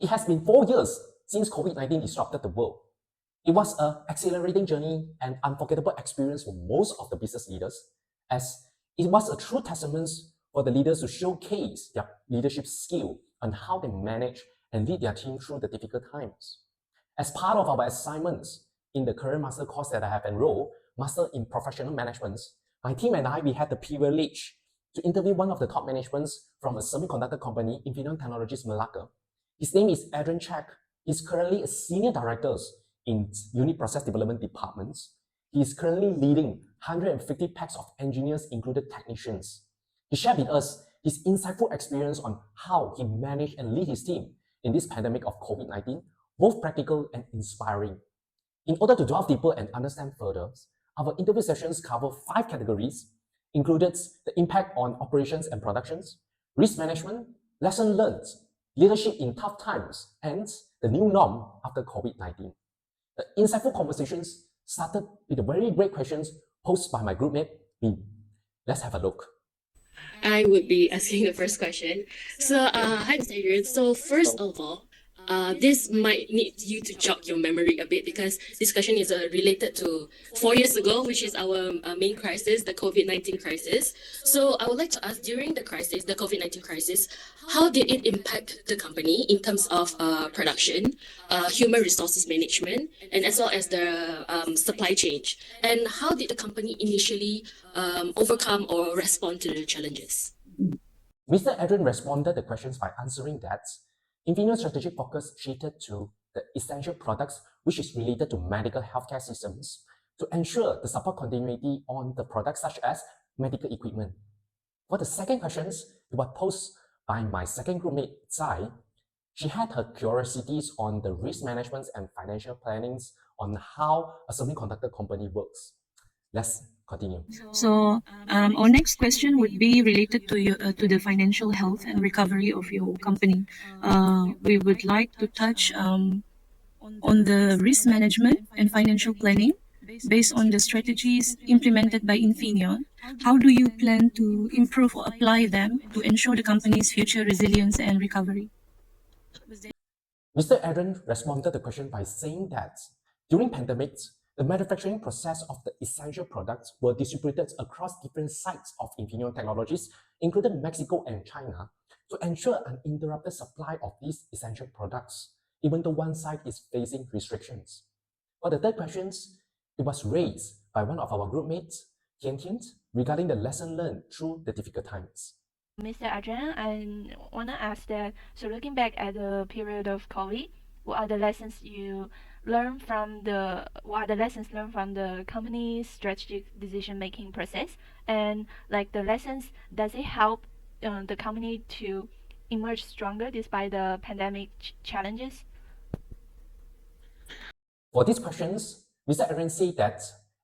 It has been 4 years since COVID-19 disrupted the world. It was an accelerating journey and unforgettable experience for most of the business leaders, as it was a true testament for the leaders to showcase their leadership skill on how they manage and lead their team through the difficult times. As part of our assignments in the current master course that I have enrolled, Master in Professional Management, my team and I, we had the privilege to interview one of the top managements from a semiconductor company, Infineon Technologies, Melaka. His name is Adrian Chek. He's currently a senior director in unit process development departments. He is currently leading 150 packs of engineers, included technicians. He shared with us his insightful experience on how he managed and lead his team in this pandemic of COVID-19, both practical and inspiring. In order to delve deeper and understand further, our interview sessions cover 5 categories, included the impact on operations and productions, risk management, lesson learned, leadership in tough times, and the new norm after COVID-19. The insightful conversations started with the very great questions posed by my groupmate, me. Let's have a look. I would be asking the first question. So, hi, Mr. Adrian. So, first of all, this might need you to jog your memory a bit because this question is related to 4 years ago, which is our main crisis, the COVID-19 crisis. So, I would like to ask, during the crisis, the COVID-19 crisis, how did it impact the company in terms of production, human resources management, and as well as the supply chain? And how did the company initially overcome or respond to the challenges? Mr. Adrian responded the questions by answering that Infineon's strategic focus shifted to the essential products, which is related to medical healthcare systems, to ensure the support continuity on the products such as medical equipment. For the second questions, it was posed by my second groupmate, Tsai. She had her curiosities on the risk management and financial plannings on how a semiconductor company works. Let's continue. So our next question would be related to the financial health and recovery of your company. We would like to touch on the risk management and financial planning based on the strategies implemented by Infineon. How do you plan to improve or apply them to ensure the company's future resilience and recovery? Mr. Adrian responded the question by saying that during pandemics, the manufacturing process of the essential products were distributed across different sites of Infineon Technologies, including Mexico and China, to ensure an uninterrupted supply of these essential products, even though one site is facing restrictions. For the third questions, it was raised by one of our groupmates, Tian Tian, regarding the lesson learned through the difficult times. Mr. Adrian, I want to ask that, so looking back at the period of COVID, what are the lessons learned from the company's strategic decision-making process? And like the lessons, does it help the company to emerge stronger despite the pandemic challenges? For these questions, Mr. Adrian said that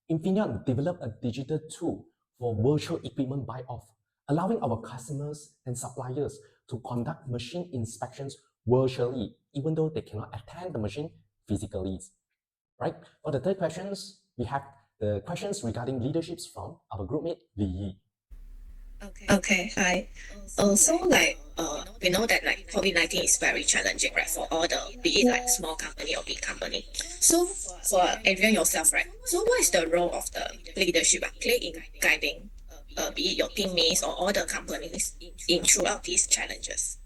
Infineon developed a digital tool for virtual equipment buy-off, allowing our customers and suppliers to conduct machine inspections virtually, even though they cannot attend the machine physically. Right? For the third questions, we have the questions regarding leaderships from our groupmate Li Yi. Okay, hi. We know that like COVID-19 is very challenging, right, for all the, be it like small company or big company. So for Adrian yourself, right, so what is the role of the leadership play in guiding, be it your teammates or all the companies in throughout these challenges?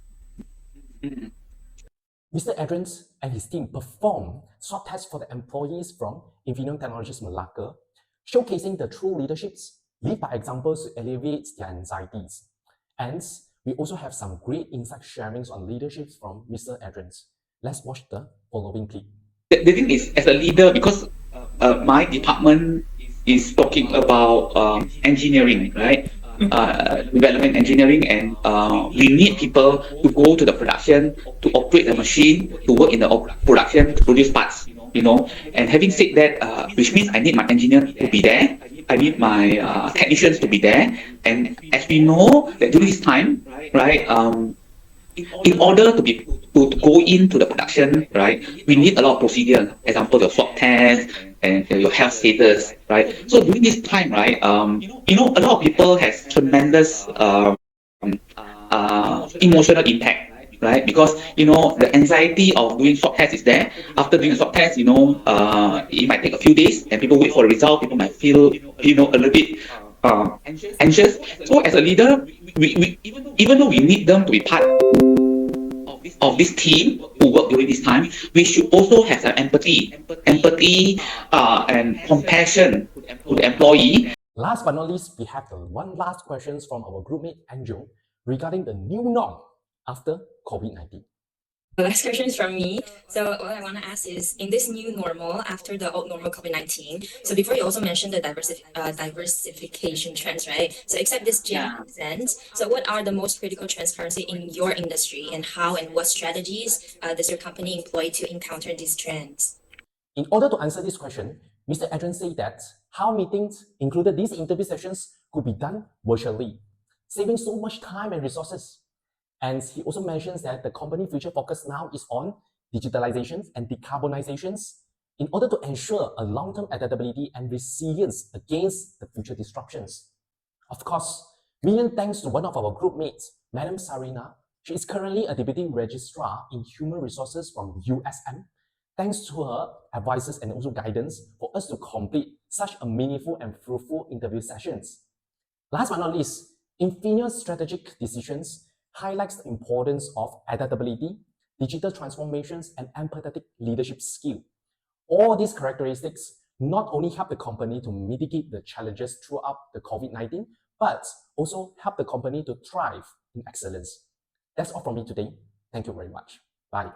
Mr. Adrian and his team performed swab tests for the employees from Infineon Technologies Melaka, showcasing the true leaderships, lead by examples to alleviate their anxieties. And we also have some great insight sharings on leaderships from Mr. Adrian. Let's watch the following clip. The thing is, as a leader, because my department is talking about engineering, right? Development engineering, and we need people to go to the production, to operate the machine, to work in the production, to produce parts, and having said that, which means I need my engineer to be there, I need my technicians to be there, and as we know that during this time, right, in order to go into the production, right, we need a lot of procedure, example, your swab test and your health status, right? So during this time, right, a lot of people has tremendous emotional impact right? Because the anxiety of doing swab test is there. After doing a swab test, it might take a few days, and people wait for the result. People might feel a little bit anxious. So as a leader, we even though we need them to be part of this team who work during this time, we should also have some empathy, and compassion to the employee. Last but not least, we have the one last questions from our groupmate Angel regarding the new norm after COVID-19. The last question is from me. So what I want to ask is, in this new normal after the old normal COVID-19, so before you also mentioned the diversification trends, right? So except this general sense, so what are the most critical trends currently in your industry, and how and what strategies does your company employ to encounter these trends? In order to answer this question, Mr. Adrian said that how meetings, included these interview sessions, could be done virtually, saving so much time and resources. And he also mentions that the company future focus now is on digitalizations and decarbonizations in order to ensure a long-term adaptability and resilience against the future disruptions. Of course, million thanks to one of our group mates, Madam Sarina. She is currently a Deputy Registrar in Human Resources from USM. Thanks to her advices and also guidance for us to complete such a meaningful and fruitful interview sessions. Last but not least, Infineon's strategic decisions highlights the importance of adaptability, digital transformations, and empathetic leadership skill. All these characteristics not only help the company to mitigate the challenges throughout the COVID-19, but also help the company to thrive in excellence. That's all from me today. Thank you very much. Bye.